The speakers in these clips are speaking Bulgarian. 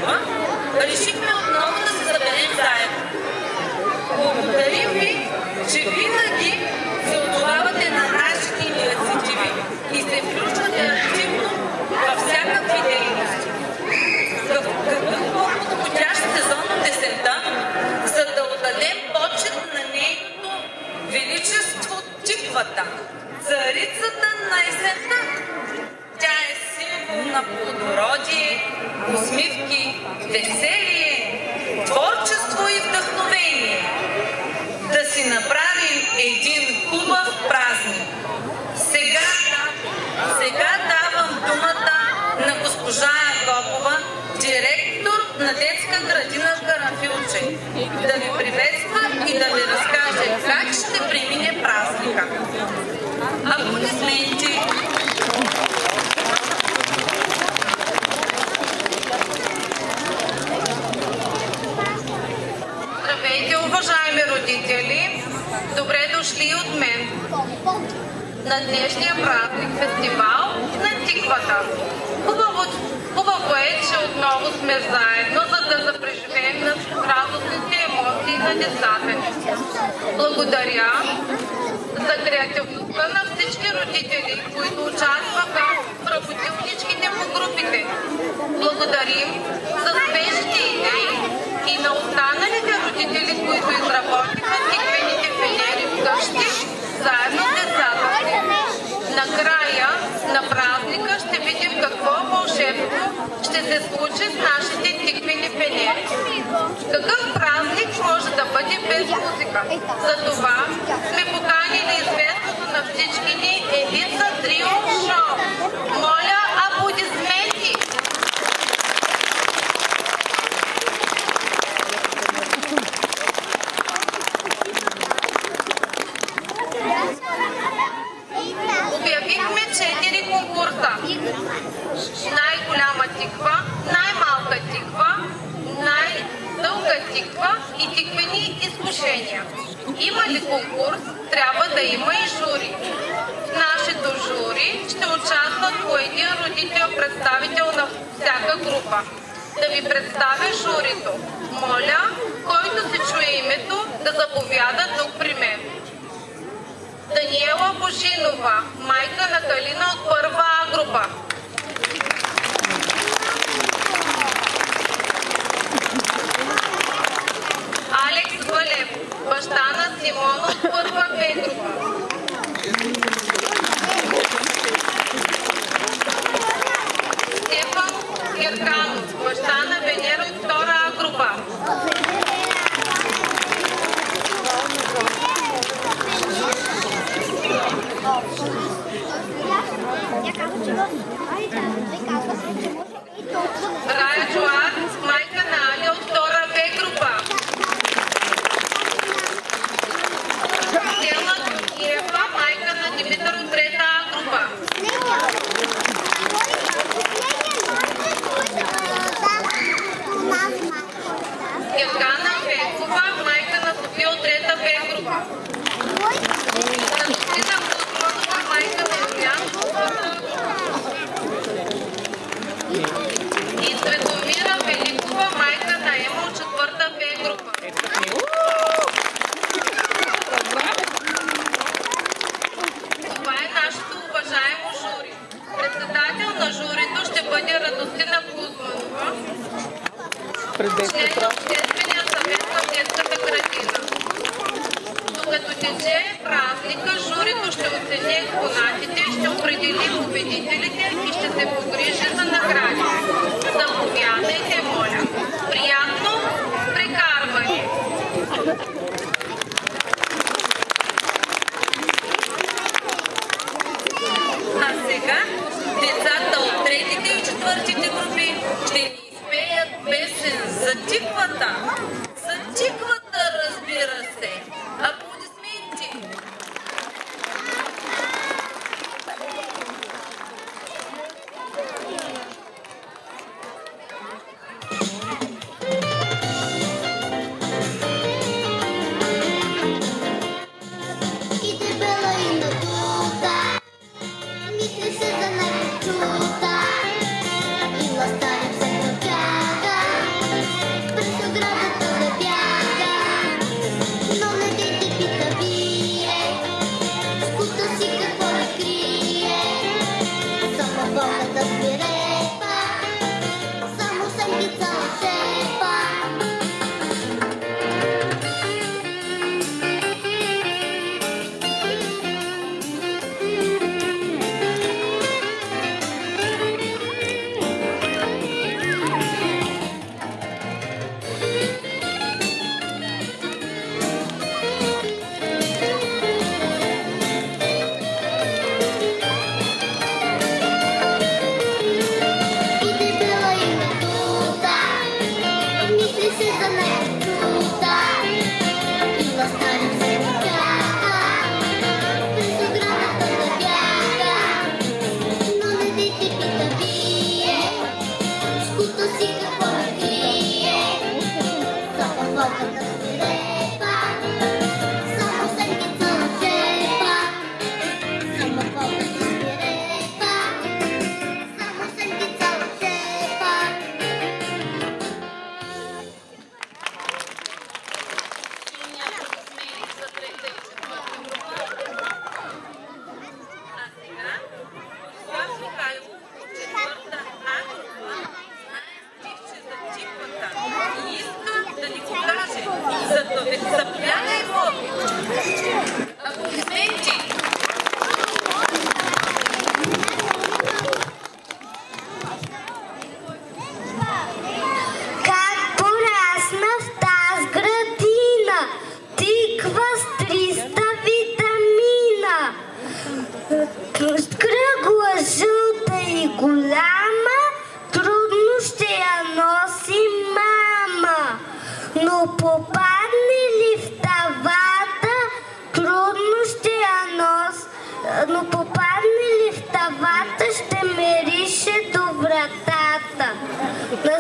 Янкова, решихме отново да се съберем заедно. Благодарим ви, че винаги се отзовавате на нашите инициативи и се включвате активно във всякакви дейности. Какъв по-подходящ сезон от есента, за да отдадем почет на нейното величество тиквата, царицата на есента. Тя е символ на плодородие, усмивки, веселие, творчество и вдъхновение. Да си направим един хубав празник. Сега давам думата на госпожа Агопова, директор на детска градина Карамфилче, да ви приветства и да ви разкаже как ще премине празника. Аплодисменти! Здравейте, уважаеми родители! Добре дошли от мен на днешния празник фестивал на тиквата. Хубаво е, че отново сме заедно, за да запреживеем на радостните емоции на децата. Благодаря за креативността на всички родители, които участваха в работилничките по групите. Благодарим за свежите идеи и на останалите родители, които изработиха тиквените фенери вкъщи, заедно с децата си. Накрая на празника ще видим какво вълшебство ще се случи с нашите тиквени фенери. Какъв празник може да бъде без музика? Затова сме поканили известното на всички ни Елица Трио Шоу. Моля, аплодисменти! Обявихме 4 конкурса. Най-голяма тиква, най-малка тиква, най-дълга тиква и тиквени изкушения. Има ли конкурс, трябва да има и жури. В нашето жури ще участват по един родител-представител на всяка група. Да ви представя журито. Моля, който се чуе името, да заповяда тук при мен. Даниела Божинова, майка на Калина от първа А група. Алекс Валев, баща на Симон от първа Б група. Стефан Герканов, баща на Венера от втора А група. Рая Джоар, майка на Аля от втора Б група. Стела Георгиева, майка на Димитър от трета А група. Евгана Пенкова, майка на София от трета Б група. Настина Кузманова, майка на Юлиан и Светомира Великова, майка на Ема от четвърта Б група. Това е нашето уважаемо жури. Председател на журито ще бъде Радостина Кузманова, член на Обществения съвет към детската градина. Докато тече празника, журито ще оцени експонатите, ще определи победителите и ще се погрижи за награди. Заповядайте, моля. Приятно прекарване! А сега децата от третите и четвъртите групи ще ни изпеят песен за тиквата. За тиквата, разбира се. Аплодисменти!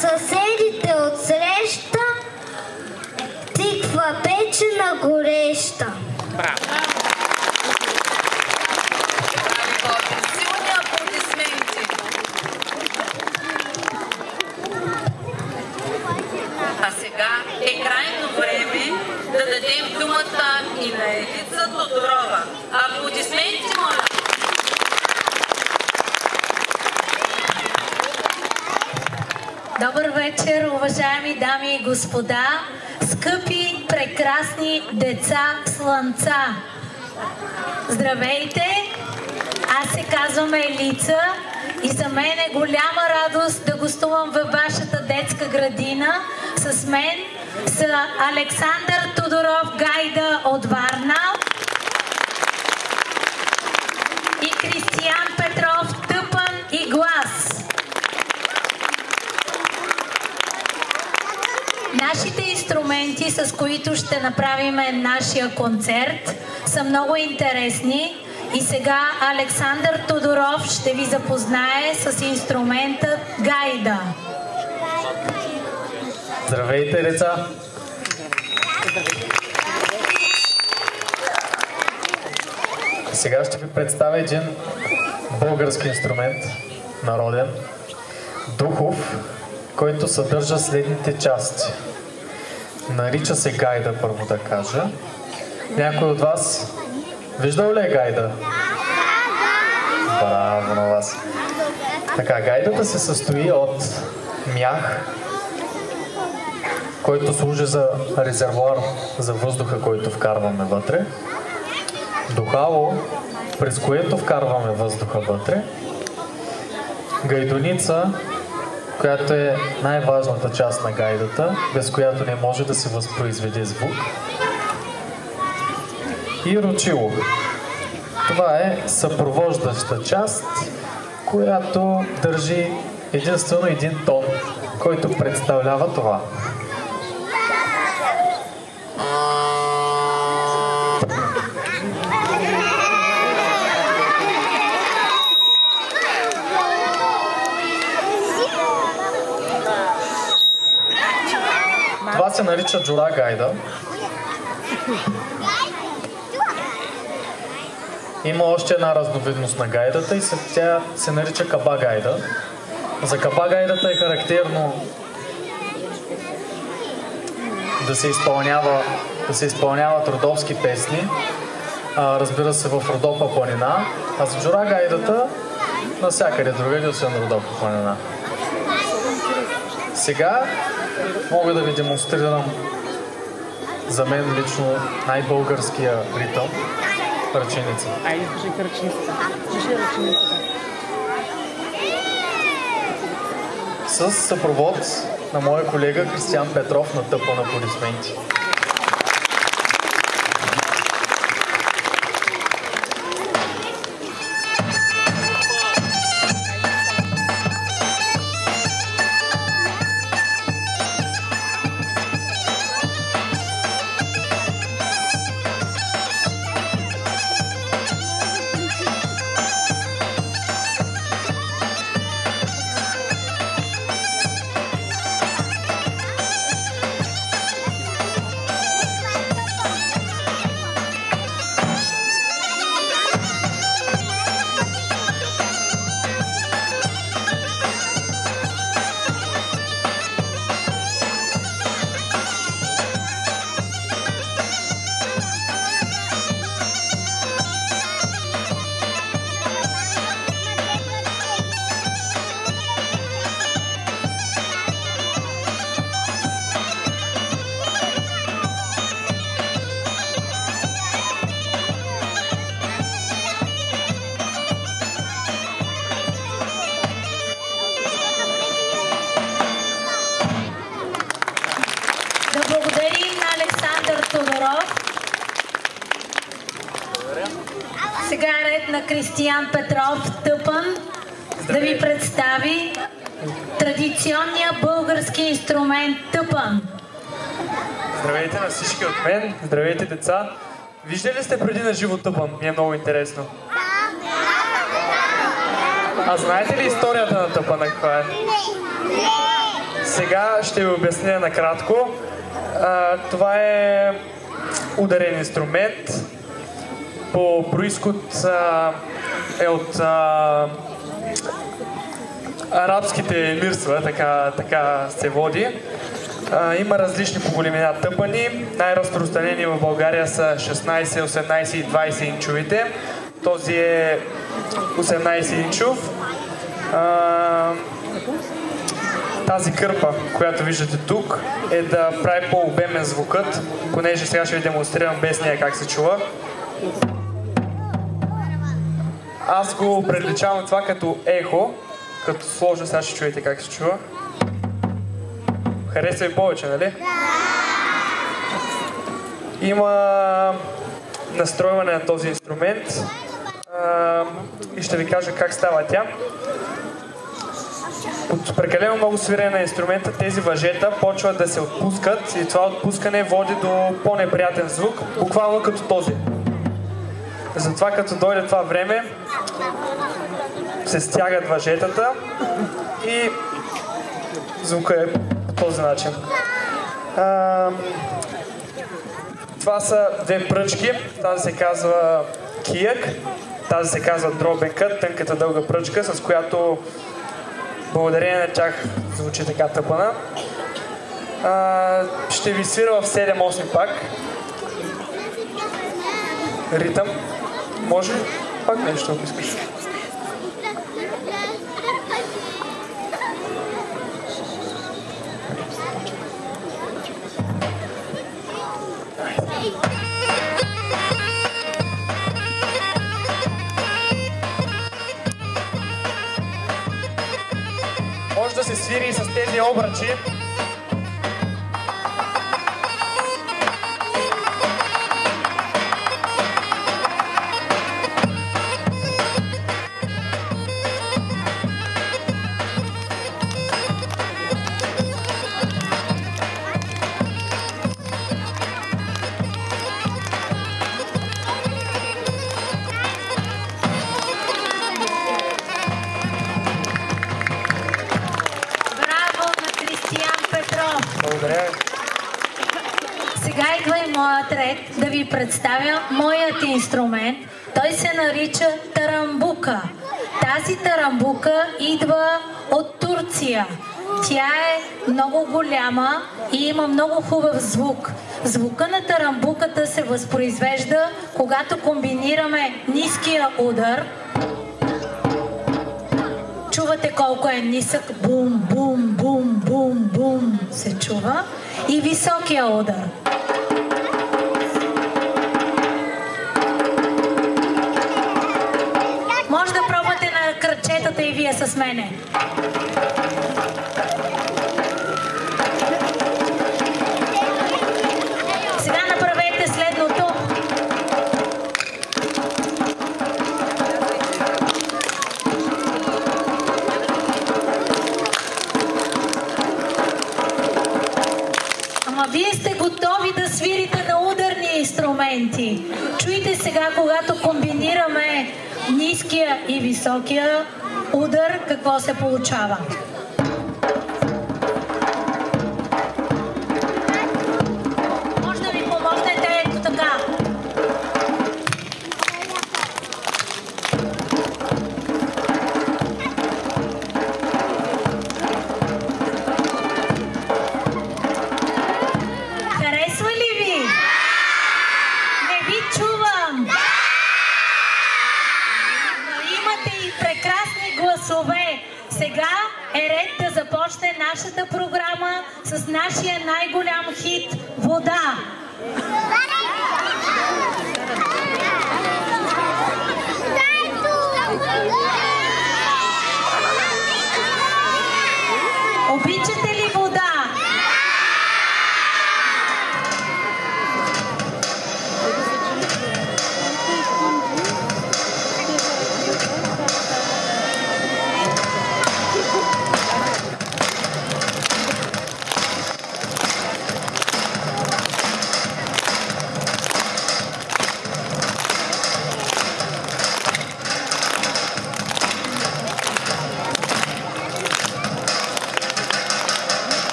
съседите от среща, тиква печена гореща. Браво! Силни аплодисменти! А сега е крайно време да дадем думата и на Елица Тодорова. Аплодисменти, моля! Добър вечер, уважаеми дами и господа, скъпи, прекрасни деца слънца! Здравейте! Аз се казвам Елица и за мен е голяма радост да гостувам във вашата детска градина. С мен са Александър Тодоров Гайда от Варна и Кристиян Петров Тъпан и Глас. Нашите инструменти, с които ще направим нашия концерт, са много интересни и сега Александър Тодоров ще ви запознае с инструментът гайда. Здравейте, деца! Сега ще ви представя един български инструмент, народен, духов, който съдържа следните части. Нарича се гайда, първо да кажа. Някой от вас виждал ли е гайда? Браво на вас! Така, гайдата се състои от мях, който служи за резервоар за въздуха, който вкарваме вътре. Духало, през което вкарваме въздуха вътре. Гайдоница, която е най-важната част на гайдата, без която не може да се възпроизведе звук. И ручило. Това е съпровождаща част, която държи единствено един тон, който представлява това. Това се нарича джура гайда. Има още една разновидност на гайдата и тя се нарича каба гайда. За каба гайдата е характерно да се изпълняват родопски песни, разбира се в Родопа планина, а за джура гайдата навсякъде другаде, освен Родопа планина. Сега мога да ви демонстрирам за мен лично най-българския ритъм – ръченица. Айде, кажи ръченицата. Кажи ръченицата. С съпровод на моя колега Кристиян Петров на тъпан аплодисменти. Сега е ред на Кристиян Петров Тъпан да ви представи традиционния български инструмент тъпан. Здравейте на всички от мен, здравейте деца. Виждали ли сте преди на живо тъпан? Ми е много интересно. А знаете ли историята на тъпана каква е? Сега ще ви обясня накратко. Това е ударен инструмент. По происход е от арабските емирства, така се води. Има различни по големина тъпани. Най-разпространени в България са 16, 18 и 20 инчовите. Този е 18 инчов. Тази кърпа, която виждате тук, е да прави по-обемен звукът, понеже сега ще ви демонстрирам без нея как се чува. Аз го приличавам това като ехо, като сложно, сега ще чуете как се чува. Харесва ви повече, нали? Има настройване на този инструмент и ще ви кажа как става тя. От прекалено много свирене на инструмента тези въжета почват да се отпускат и това отпускане води до по-неприятен звук, буквално като този. Затова като дойде това време се стягат въжетата и звука е по този начин. Това са две пръчки, тази се казва кияк, тази се казва дробен кът, тънката дълга пръчка, с която благодарение на тях звучи така тъпана. Ще ви свира в 7-8 пак. Ритъм. Може ли? Пак нещо, ако искаш. Може да се свири и с тези обръчи. Сега идва и моят ред да ви представя моят инструмент. Той се нарича тарамбука. Тази тарамбука идва от Турция. Тя е много голяма и има много хубав звук. Звука на тарамбуката се възпроизвежда, когато комбинираме ниския удар. Чувате колко е нисък, бум, бум, бум, бум, бум се чува. И високия удар. Може да пробвате на кръчетата и вие с мене. Сега направете следното. Вие сте готови да свирите на ударни инструменти. Чуйте сега, когато комбинираме ниския и високия удар, какво се получава. Може да ми помогнете ето така. Сега е ред да започне нашата програма с нашия най-голям хит «Вода». Обичате ли вода?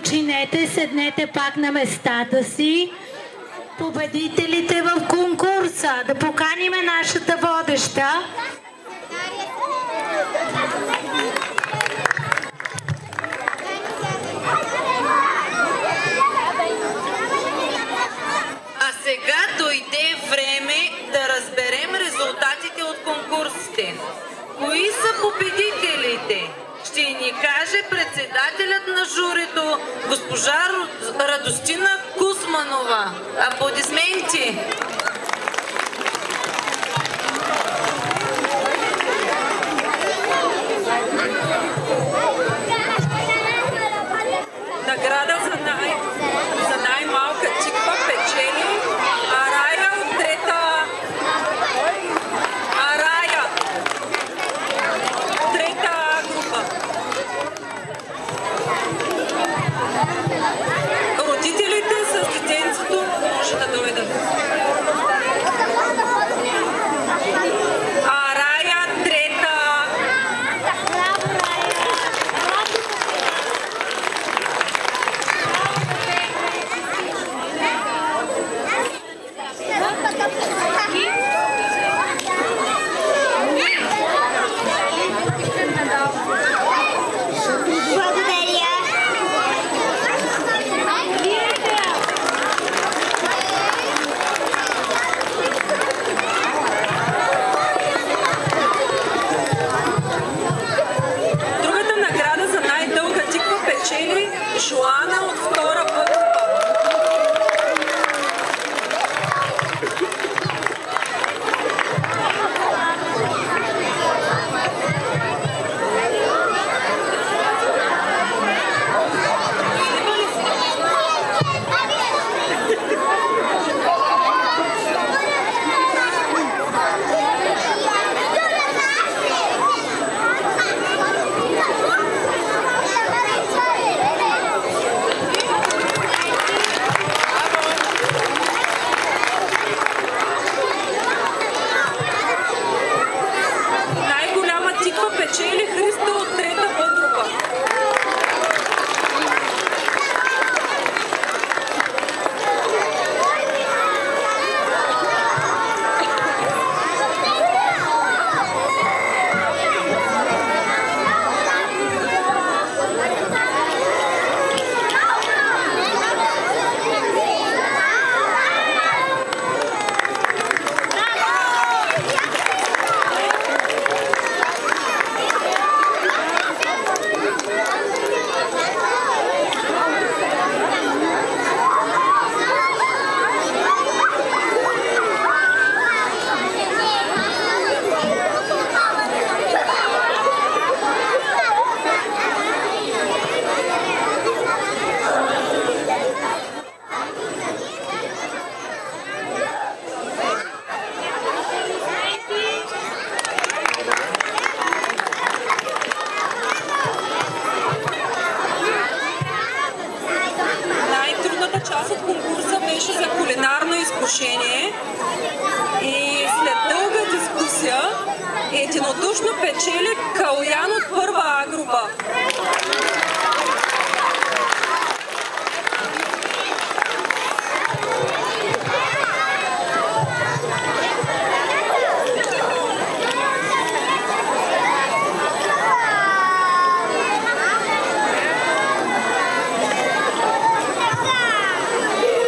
починете, седнете пак на местата си. Победителите в конкурса. Да поканим нашата водеща. А сега дойде време да разберем резултатите от конкурсите. Кои са победителите? Ще ни каже председателят на журито, госпожа Радостина Кусманова. Аплодисменти! Награда за най-малка чиква печели Арая от трета група. Родителите с детенцето може да дойдат. Арая трета. Другата награда за най-дълга тиква печели Жоана от втора група. Най-голяма тиква печели Христо от трета група. Най-трудната част от конкурса беше за кулинарно изкушение и след дълга дискусия единодушно печели Калоян от първа А група.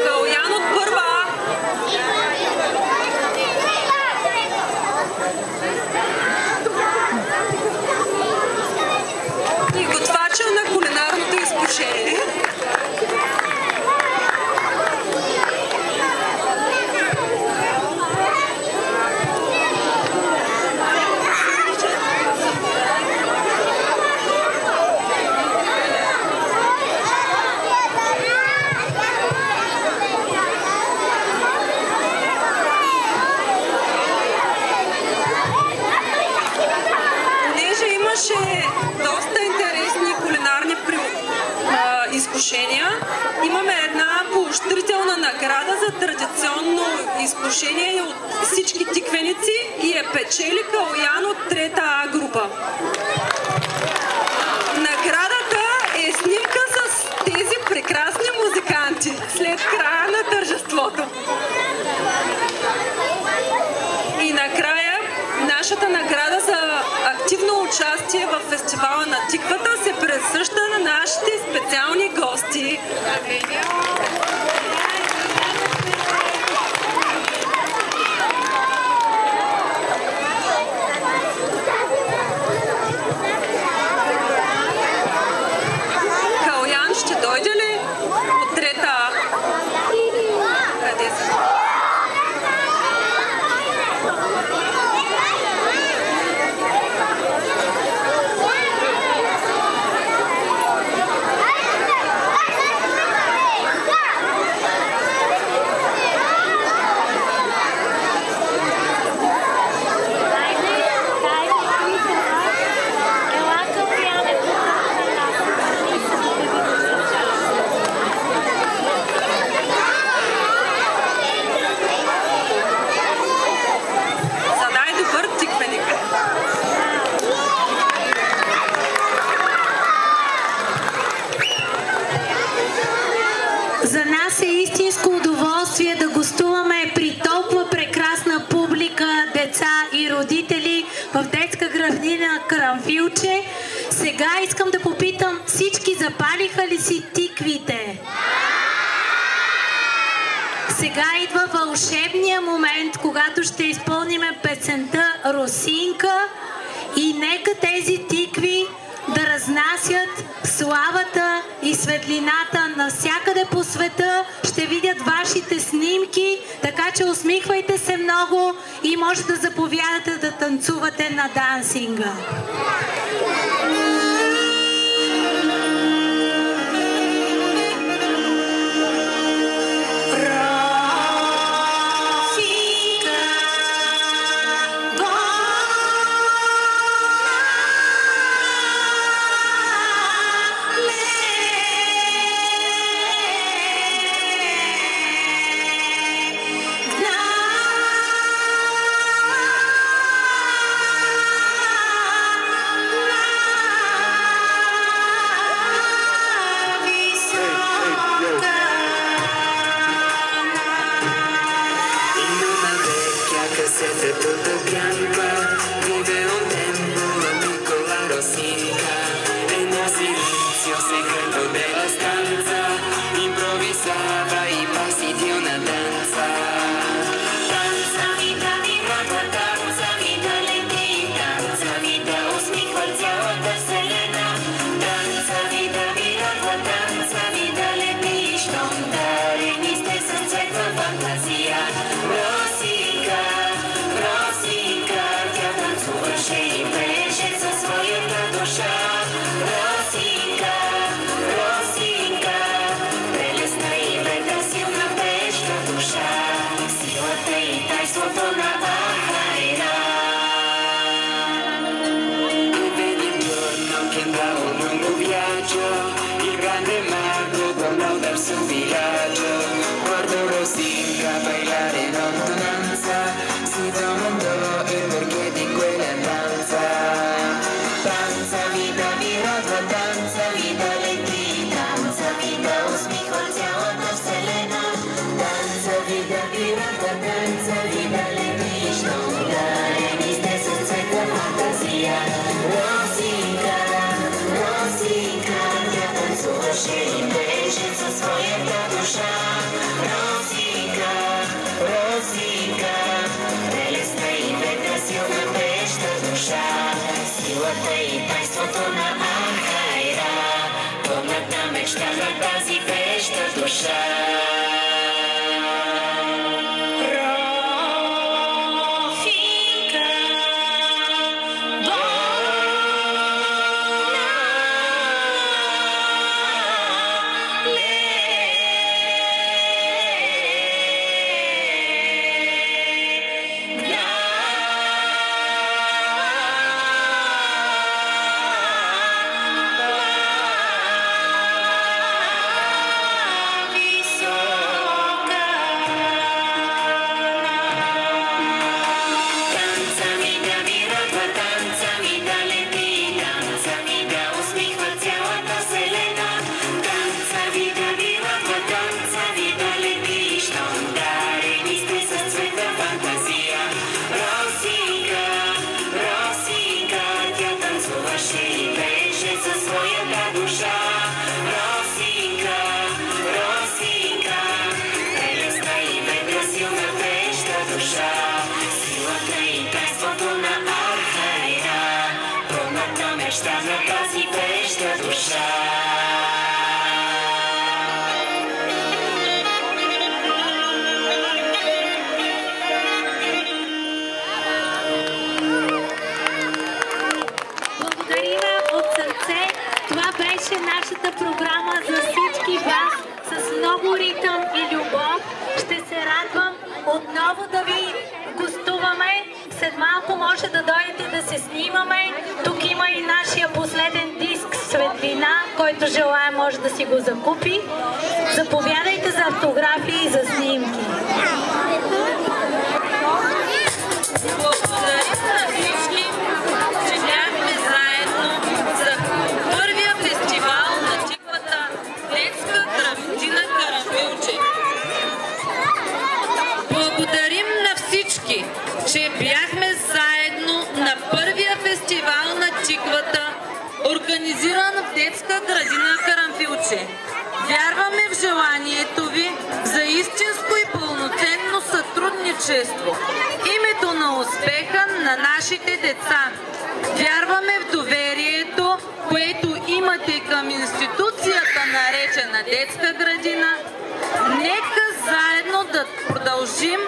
Калоян от първа А. И готвача на кулинарното изкушение. Понеже имаше доста интересни кулинарни изкушения, имаме една поощрителна награда за традиционно изкушение от всички тиквеници и е печели Калоян от трета А група. Наградата е снимка с тези участие в фестивала на тиквата се присъща на нашите специални гости. Калоян ще дойде ли от трета? Къде са? За нас е истинско удоволствие да гостуваме при толкова прекрасна публика, деца и родители в детска градина Карамфилче. Сега искам да попитам, всички запалиха ли си тиквите? Сега идва вълшебния момент, когато ще изпълним песента Росинка и нека тези тикви да разнасят славата и светлината навсякъде по света. Ще видят вашите снимки, така че усмихвайте се много и може да заповядате да танцувате на дансинга. Rosika, Rosika. след малко може да дойдете да се снимаме. Тук има и нашия последен диск Светлина, който желая може да си го закупи. Заповядайте за автографии и за снимки. Благодарим на всички, че бяхме заедно за първия фестивал на тиквата Детска градина Карамфилче. Благодарим на всички, че бяхме заедно на първия фестивал на тиквата, организиран в Детска градина Карамфилче. Вярваме в желанието ви за истинско и пълноценно сътрудничество. Името на успеха на нашите деца. Вярваме в доверието, което имате към институцията, наречена Детска градина. Нека заедно да продължим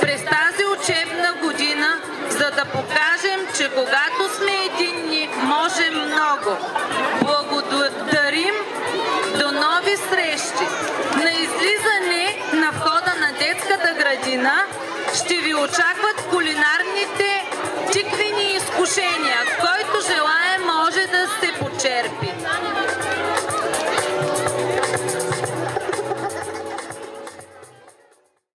през тази учебна година, за да покажем, че когато сме единни, можем много. Благодарим! До нови срещи! На излизане на входа на детската градина ще ви очакват кулинарните